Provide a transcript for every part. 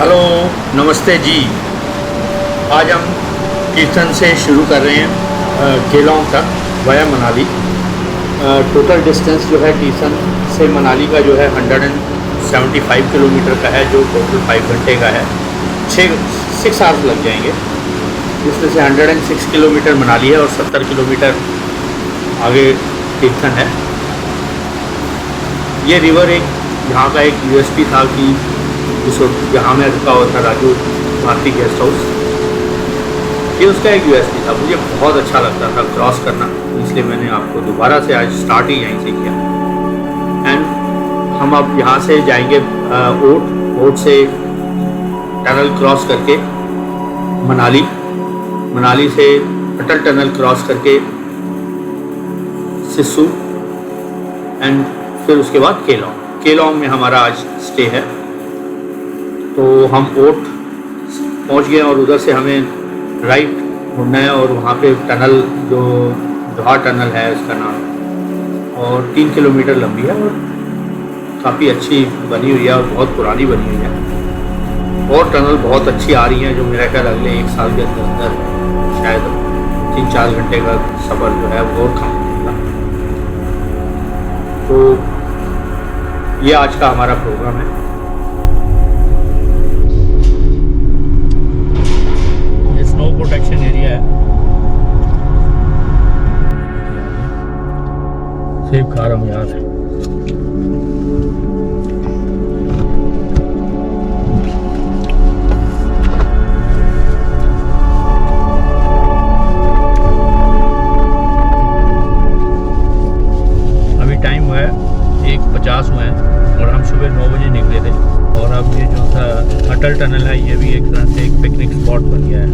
Hello, नमस्ते जी। आज हम कीर्तन से शुरू कर रहे हैं केलोंग तक वाया मनाली। टोटल डिस्टेंस जो है कीर्तन से मनाली का जो है 175 किलोमीटर का है, जो टोटल 5 घंटे का है। 6 आवर्स लग जाएंगे, जिसमें से 106 किलोमीटर मनाली है और 70 किलोमीटर आगे कीर्तन है। ये रिवर एक यहाँ का एक यूएसपी था कि जहाँ मैं रुका हुआ था, राजू भारती गेस्ट हाउस, ये उसका एक यूएसपी था। मुझे बहुत अच्छा लगता था क्रॉस करना, इसलिए मैंने आपको दोबारा से आज स्टार्ट ही यहीं से किया। एंड हम अब यहाँ से जाएंगे ओट से टनल क्रॉस करके मनाली से अटल टनल क्रॉस करके सिस्सू, एंड फिर उसके बाद केलोंग में हमारा आज स्टे है। तो हम ओट पहुंच गए और उधर से हमें राइट मुड़ना है और वहाँ पे टनल, जो जोहार टनल है उसका नाम, और 3 किलोमीटर लंबी है और काफ़ी अच्छी बनी हुई है और बहुत पुरानी बनी हुई है। और टनल बहुत अच्छी आ रही हैं, जो मेरा ख्याल अगले 1 साल के अंदर शायद 3-4 घंटे का सफ़र जो है वो और कम होगा। तो ये आज का हमारा प्रोग्राम है। स्नो प्रोटेक्शन एरिया है। सेब खा रहा हूँ यार। अभी टाइम हुआ है 1:50 हुए हैं और हम सुबह 9 बजे निकले थे। और अब ये जो था अटल टनल है, ये भी एक तरह से एक पिकनिक स्पॉट बन गया है।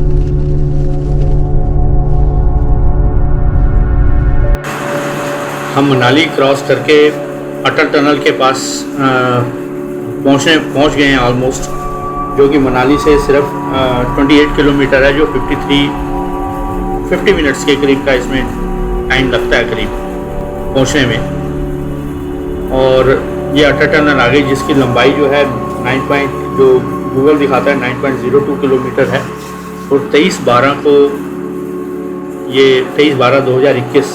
हम मनाली क्रॉस करके अटल टनल के पास पहुंच गए हैं ऑलमोस्ट, जो कि मनाली से सिर्फ 28 किलोमीटर है, जो 50 मिनट्स के करीब का इसमें टाइम लगता है करीब पहुंचने में। और ये अटल टनल आ गई, जिसकी लंबाई जो है जो गूगल दिखाता है 9.02 किलोमीटर है। और 23/12/2021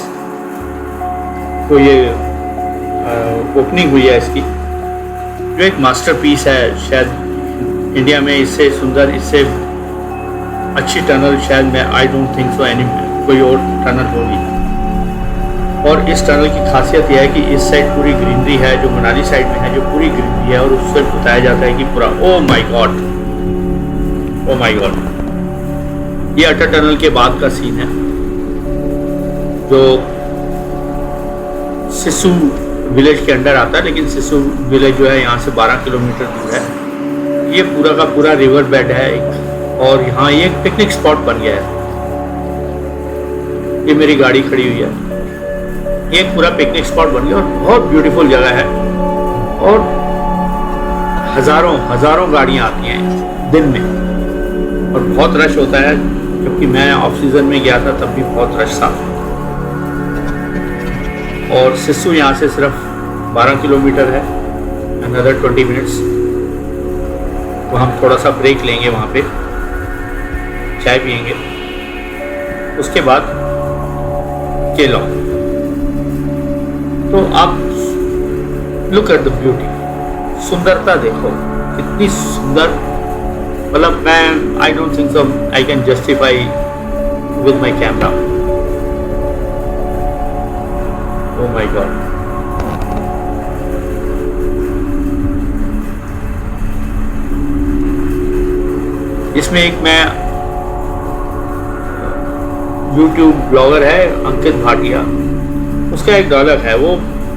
को ये ओपनिंग हुई है इसकी, जो एक मास्टरपीस है। शायद इंडिया में इससे सुंदर, इससे अच्छी टनल शायद मैं I don't think so any कोई और टनल होगी। और इस टनल की खासियत यह है कि इस साइड पूरी ग्रीनरी है, जो मनाली साइड में है जो पूरी ग्रीनरी है, और उससे बताया जाता है कि पूरा ओ माय गॉड, ये अटल टनल के बाद का सीन है, जो सिस्सू विलेज के अंडर आता है। लेकिन सिस्सू विलेज जो है यहाँ से 12 किलोमीटर दूर है। ये पूरा का पूरा रिवर बेड है एक, और यहाँ ये एक पिकनिक स्पॉट बन गया है। ये मेरी गाड़ी खड़ी हुई है, ये एक पूरा पिकनिक स्पॉट बन गया और बहुत ब्यूटीफुल जगह है। और हज़ारों गाड़ियाँ आती हैं दिन में, और बहुत रश होता है, क्योंकि मैं ऑफ सीज़न में गया था तब भी बहुत रश था। और सिस्सू यहाँ से सिर्फ 12 किलोमीटर है, अनदर 20 मिनट्स। तो हम थोड़ा सा ब्रेक लेंगे, वहाँ पे चाय पियेंगे, उसके बाद केलोंग। तो आप लुक एट द ब्यूटी, सुंदरता देखो कितनी सुंदर। मतलब मैं I don't think so I can justify with my camera. Oh my God. इसमें एक मैं YouTube ब्लॉगर है अंकित भाटिया, उसका एक डायलॉग है, वो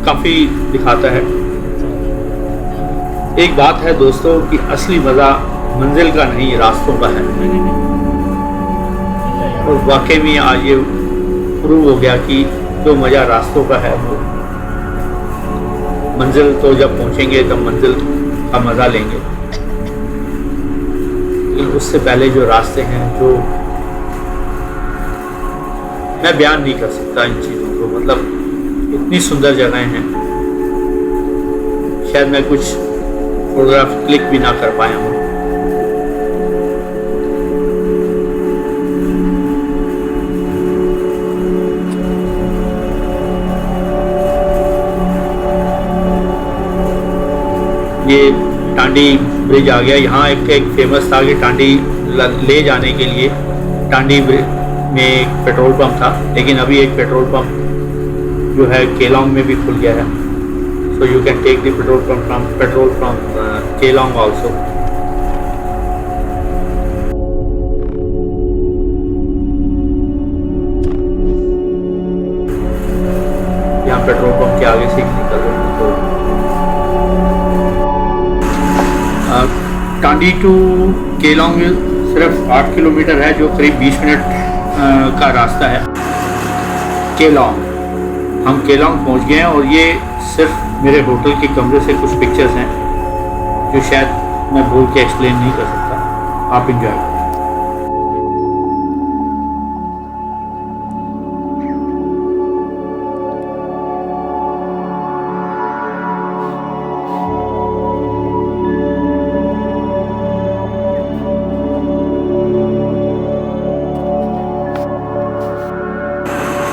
काफ़ी दिखाता है। एक बात है दोस्तों कि असली मज़ा मंजिल का नहीं, रास्तों का है। और वाकई में आज ये प्रूव हो गया कि जो मज़ा रास्तों का है, वो मंजिल तो जब पहुंचेंगे तब मंजिल का मज़ा लेंगे। लेकिन उससे पहले जो रास्ते हैं, जो मैं बयान नहीं कर सकता इन चीज़ों को। मतलब इतनी सुंदर जगहें हैं, शायद मैं कुछ फोटोग्राफ क्लिक भी ना कर पाया हूँ। ये टांडी ब्रिज आ गया। यहाँ एक फेमस था कि टांडी ले जाने के लिए टांडी में एक पेट्रोल पंप था, लेकिन अभी एक पेट्रोल पंप जो है केलोंग में भी खुल गया है। So you can take the petrol from Keylong also. यहाँ पेट्रोल पंप के आगे से निकल रहे हैं तो टांडी टू केलोंग सिर्फ 8 किलोमीटर है, जो करीब 20 मिनट का रास्ता है। केलोंग, हम केलोंग पहुंच गए हैं और ये सिर्फ मेरे होटल के कमरे से कुछ पिक्चर्स हैं जो शायद मैं बोल के एक्सप्लेन नहीं कर सकता। आप इंजॉय करें।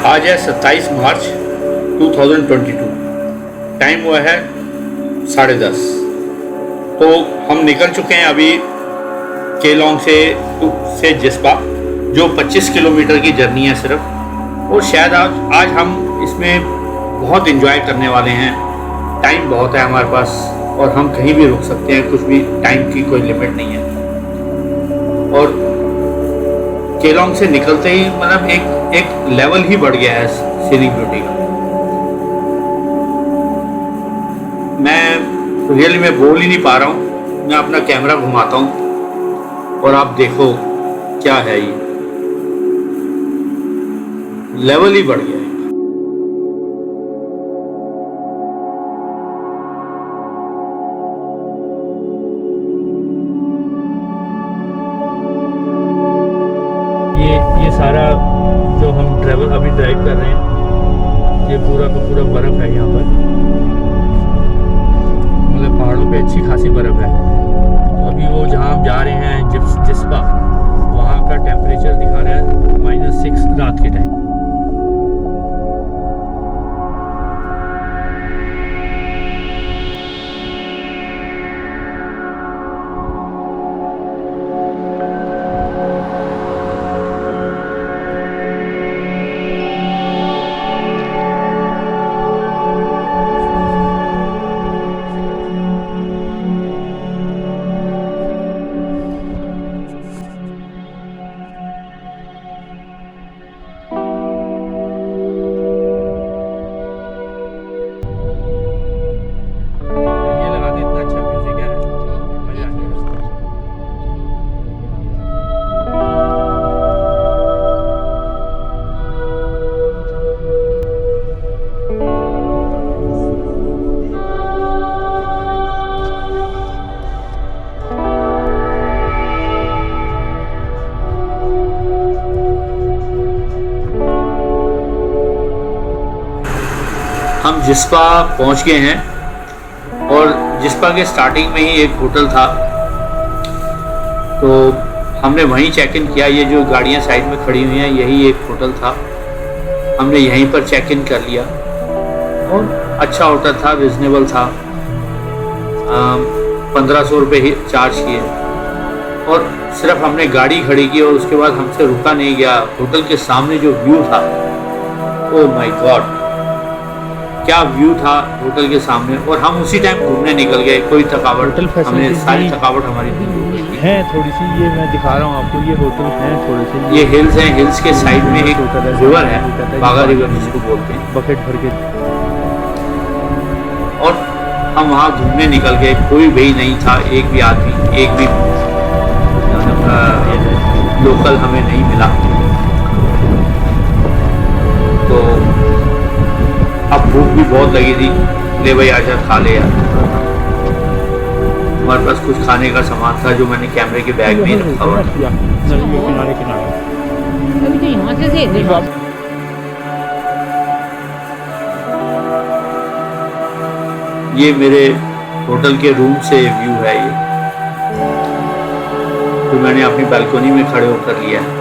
आज है 27 मार्च 2022। टाइम हुआ है 10:30। तो हम निकल चुके हैं अभी केलोंग से जिस्पा, जो 25 किलोमीटर की जर्नी है सिर्फ। और शायद आज हम इसमें बहुत एंजॉय करने वाले हैं। टाइम बहुत है हमारे पास और हम कहीं भी रुक सकते हैं, कुछ भी टाइम की कोई लिमिट नहीं है। और केलोंग से निकलते ही मतलब एक लेवल ही बढ़ गया है सीनिक ब्यूटी का। मैं रियली में बोल ही नहीं पा रहा हूँ। मैं अपना कैमरा घुमाता हूँ और आप देखो क्या है, ये लेवल ही बढ़ गया है। ये सारा जो हम अभी ड्राइव कर रहे हैं, ये पूरा का पूरा बर्फ़ है यहाँ पर। मतलब पहाड़ों पे अच्छी खासी बर्फ़ है। तो अभी वो जहाँ हम जा रहे हैं जिस्पा, वहाँ का टेम्परेचर दिखा रहा है -6 रात के टाइम। हम जिस्पा पहुंच गए हैं और जिस्पा के स्टार्टिंग में ही एक होटल था, तो हमने वहीं चेक इन किया। ये जो गाड़ियां साइड में खड़ी हुई हैं, यही एक होटल था। हमने यहीं पर चेक इन कर लिया और अच्छा होटल था, रिजनेबल था। 1500 रुपये ही चार्ज किए और सिर्फ हमने गाड़ी खड़ी की और उसके बाद हमसे रुका नहीं गया। होटल के सामने जो व्यू था, ओह माय गॉड, क्या व्यू था होटल के सामने। और हम उसी टाइम घूमने निकल गए, कोई थकावट, हमने सारी थकावट हमारी है थोड़ी सी। ये मैं दिखा रहा हूँ आपको, ये होटल है थोड़े से। ये हिल्स हैं, हिल्स के साइड में एक रिवर है, बागा रिवर जिसको बोलते हैं। बकेट भर के। और हम वहाँ घूमने निकल गए, कोई भी नहीं था, एक भी आदमी, एक भी लोकल हमें नहीं मिला। तो अब भूख भी बहुत लगी थी, ले भाई आजा खा ले यार। हमारे पास कुछ खाने का सामान था जो मैंने कैमरे के बैग में रखा हुआ। ये मेरे होटल के रूम से व्यू है, ये तो मैंने अपनी बालकनी में खड़े होकर लिया है।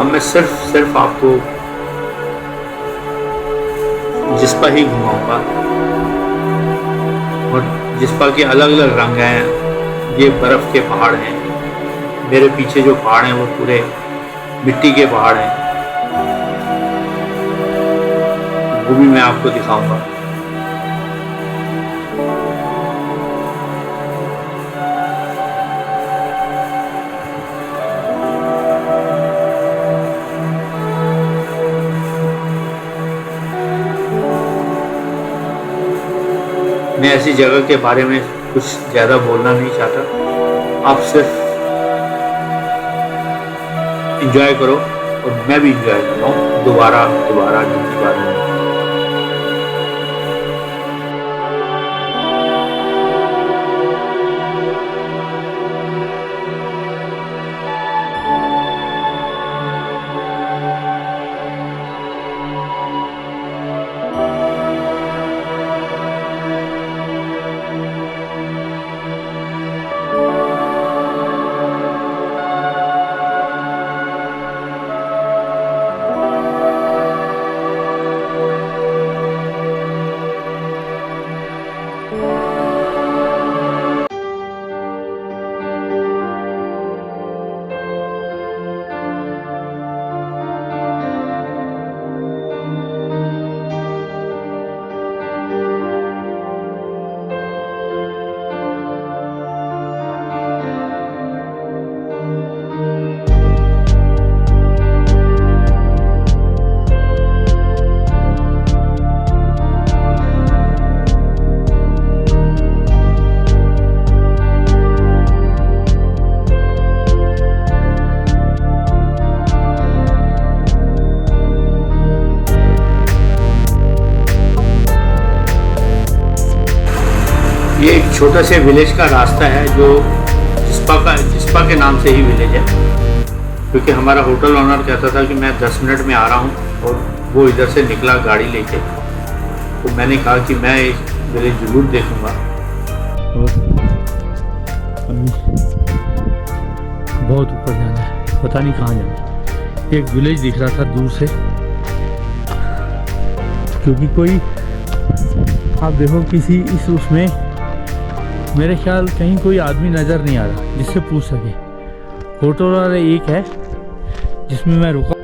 अब मैं सिर्फ आपको जिस्पा ही घुमाऊंगा, और जिस्पा के अलग अलग रंग हैं। ये बर्फ़ के पहाड़ हैं, मेरे पीछे जो पहाड़ हैं वो पूरे मिट्टी के पहाड़ हैं, वो भी मैं आपको दिखाऊंगा। मैं ऐसी जगह के बारे में कुछ ज़्यादा बोलना नहीं चाहता, आप सिर्फ एंजॉय करो और मैं भी एंजॉय कर रहा हूँ दोबारा जितनी बार में। ये एक छोटे से विलेज का रास्ता है जो जिस्पा के नाम से ही विलेज है, क्योंकि हमारा होटल ओनर कहता था कि मैं 10 मिनट में आ रहा हूँ, और वो इधर से निकला गाड़ी लेके। तो मैंने कहा कि मैं इस विलेज जरूर देखूँगा। बहुत ऊपर जाना है, पता नहीं कहाँ जाना है। एक विलेज दिख रहा था दूर से, क्योंकि कोई आप देखो किसी इस उसमें मेरे ख्याल कहीं कोई आदमी नज़र नहीं आ रहा जिससे पूछ सके। होटल वाला एक है जिसमें मैं रुका,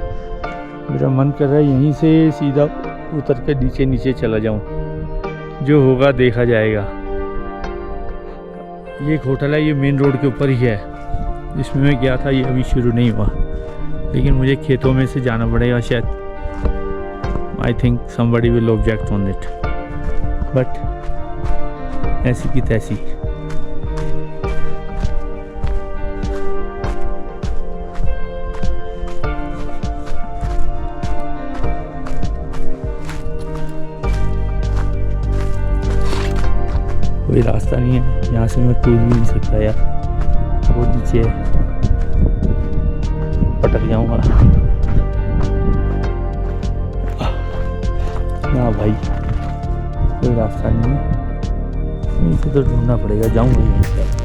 मेरा मन कर रहा है यहीं से सीधा उतर के नीचे चला जाऊं, जो होगा देखा जाएगा। ये एक होटल है, ये मेन रोड के ऊपर ही है। जिसमें मैं गया था ये अभी शुरू नहीं हुआ, लेकिन मुझे खेतों में से जाना पड़ेगा शायद। I think somebody will object on it, but ऐसी की तैसी। कोई रास्ता नहीं है, यहाँ से मैं कूद भी नहीं सकता यार, वो नीचे है, पटक जाऊंगा ना भाई। कोई रास्ता नहीं है, इसे तो ढूंढना पड़ेगा, जाऊंगा यहीं पर।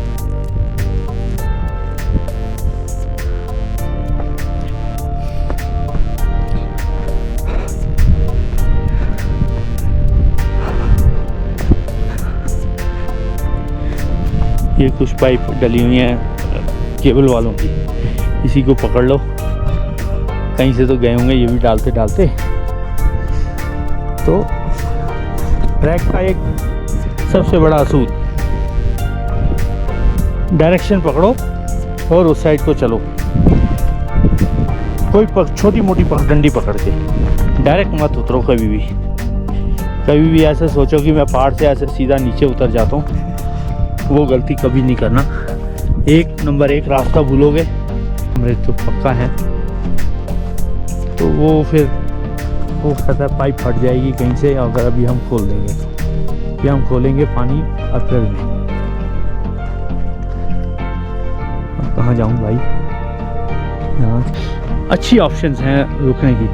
ये कुछ पाइप डली हुई हैं केबल वालों की, इसी को पकड़ लो। कहीं से तो गए होंगे ये भी डालते डालते। तो ट्रैक का एक सबसे बड़ा असूल, डायरेक्शन पकड़ो और उस साइड को चलो। कोई छोटी मोटी पगडंडी पकड़ के डायरेक्ट मत उतरो कभी भी। कभी भी ऐसे सोचो कि मैं पहाड़ से ऐसे सीधा नीचे उतर जाता हूँ, वो गलती कभी नहीं करना। नंबर एक रास्ता भूलोगे, मेरे तो पक्का है, तो वो फिर वो कहता है पाइप फट जाएगी कहीं से, अगर अभी हम खोल देंगे तो फिर हम खोलेंगे पानी अप्रैल में। अब कहाँ जाऊँ भाई, यहाँ अच्छी ऑप्शंस हैं रुकने की,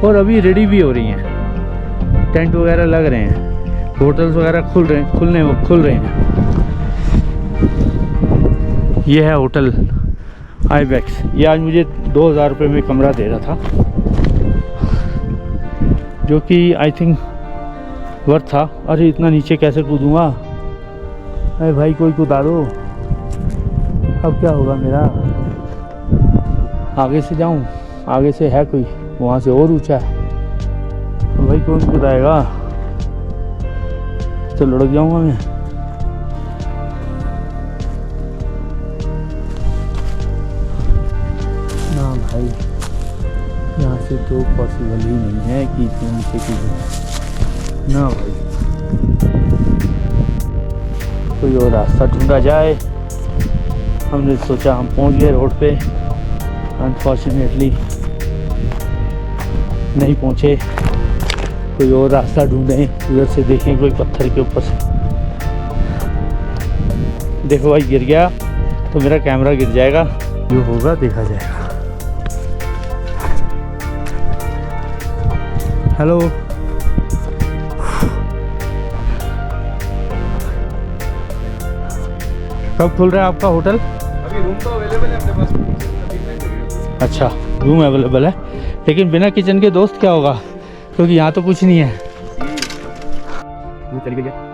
और अभी रेडी भी हो रही हैं, टेंट वगैरह लग रहे हैं, होटल्स वगैरह खुल रहे हैं। ये है होटल आईबैक्स, ये आज मुझे 2000 रुपये में कमरा दे रहा था, जो कि आई थिंक वर्थ था। अरे इतना नीचे कैसे कूदूँगा? अरे भाई कोई कूदा दो, अब क्या होगा मेरा? आगे से जाऊं? आगे से है कोई, वहाँ से और ऊंचा है, तो भाई कौन कूदाएगा? तो लुढ़क जाऊंगा मैं। ना भाई, यहाँ से तो पॉसिबल ही नहीं है कि इतने नीचे कूदूं। ना भाई, कोई और रास्ता ढूंढा जाए। हमने सोचा हम पहुंच गए रोड पे, अनफॉर्चुनेटली नहीं पहुंचे। कोई और रास्ता ढूंढें, उधर से देखें कोई पत्थर के ऊपर से। देखो भाई गिर गया तो मेरा कैमरा गिर जाएगा, जो होगा देखा जाएगा। हेलो, कब खुल रहा है आपका होटल? अभी रूम तो अवेलेबल है अपने पास। अच्छा, रूम अवेलेबल है, लेकिन बिना किचन के दोस्त क्या होगा? क्योंकि यहाँ तो कुछ नहीं है। चली गई है।